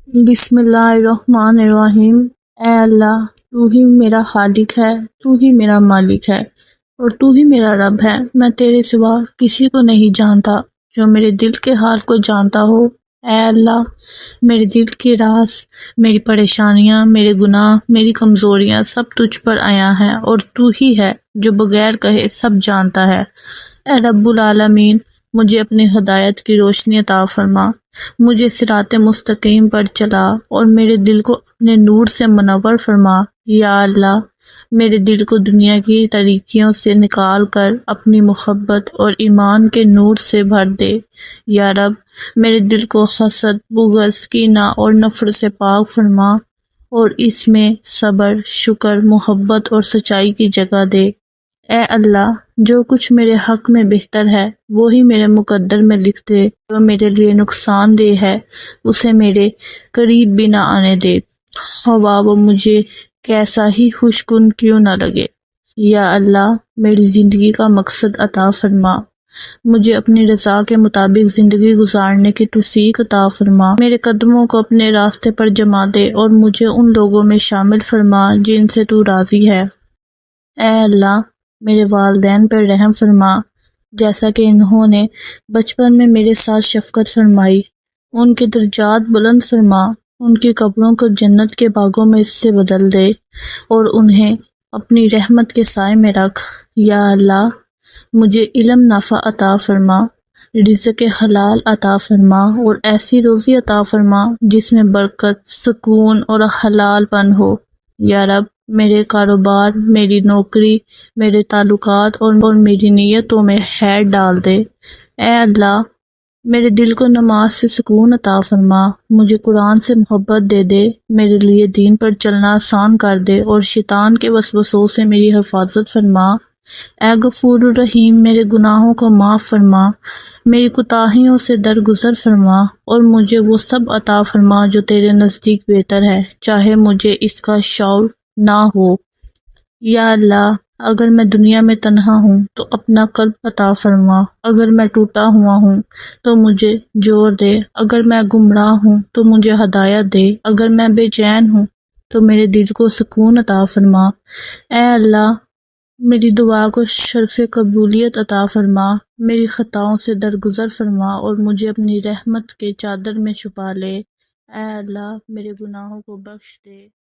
بسم اللہ الرحمن الرحیم۔ اے اللہ، تو ہی میرا خالق ہے، تو ہی میرا مالک ہے اور تو ہی میرا رب ہے۔ میں تیرے سوا کسی کو نہیں جانتا جو میرے دل کے حال کو جانتا ہو۔ اے اللہ، میرے دل کے راز، میری پریشانیاں، میرے گناہ، میری کمزوریاں سب تجھ پر آیا ہیں اور تو ہی ہے جو بغیر کہے سب جانتا ہے۔ اے رب العالمین، مجھے اپنی ہدایت کی روشنی عطا فرما، مجھے صراط مستقیم پر چلا اور میرے دل کو اپنے نور سے منور فرما۔ یا اللہ، میرے دل کو دنیا کی طریقیوں سے نکال کر اپنی محبت اور ایمان کے نور سے بھر دے۔ یا رب، میرے دل کو حسد، بغض، کینہ اور نفرت سے پاک فرما اور اس میں صبر، شکر، محبت اور سچائی کی جگہ دے۔ اے اللہ، جو کچھ میرے حق میں بہتر ہے وہی میرے مقدر میں لکھ دے، جو میرے لیے نقصان دہ ہے اسے میرے قریب بھی نہ آنے دے، خواہ وہ مجھے کیسا ہی خوشگن کیوں نہ لگے۔ یا اللہ، میری زندگی کا مقصد عطا فرما، مجھے اپنی رضا کے مطابق زندگی گزارنے کی توفیق عطا فرما، میرے قدموں کو اپنے راستے پر جما دے اور مجھے ان لوگوں میں شامل فرما جن سے تو راضی ہے۔ اے اللہ، میرے والدین پر رحم فرما، جیسا کہ انہوں نے بچپن میں میرے ساتھ شفقت فرمائی۔ ان کے درجات بلند فرما، ان کی قبروں کو جنت کے باغوں میں سے بدل دے اور انہیں اپنی رحمت کے سائے میں رکھ۔ یا اللہ، مجھے علم نافع عطا فرما، رزق حلال عطا فرما اور ایسی روزی عطا فرما جس میں برکت، سکون اور حلال پن ہو۔ یا رب، میرے کاروبار، میری نوکری، میرے تعلقات اور میری نیتوں میں خیر ڈال دے۔ اے اللہ، میرے دل کو نماز سے سکون عطا فرما، مجھے قرآن سے محبت دے دے، میرے لیے دین پر چلنا آسان کر دے اور شیطان کے وسوسوں سے میری حفاظت فرما۔ اے غفور الرحیم، میرے گناہوں کو معاف فرما، میری کوتاہیوں سے درگزر فرما اور مجھے وہ سب عطا فرما جو تیرے نزدیک بہتر ہے، چاہے مجھے اس کا شعور نہ ہو۔ یا اللہ، اگر میں دنیا میں تنہا ہوں تو اپنا قلب عطا فرما، اگر میں ٹوٹا ہوا ہوں تو مجھے جوڑ دے، اگر میں گمراہ ہوں تو مجھے ہدایت دے، اگر میں بے چین ہوں تو میرے دل کو سکون عطا فرما۔ اے اللہ، میری دعا کو شرف قبولیت عطا فرما، میری خطاؤں سے درگزر فرما اور مجھے اپنی رحمت کے چادر میں چھپا لے۔ اے اللہ، میرے گناہوں کو بخش دے۔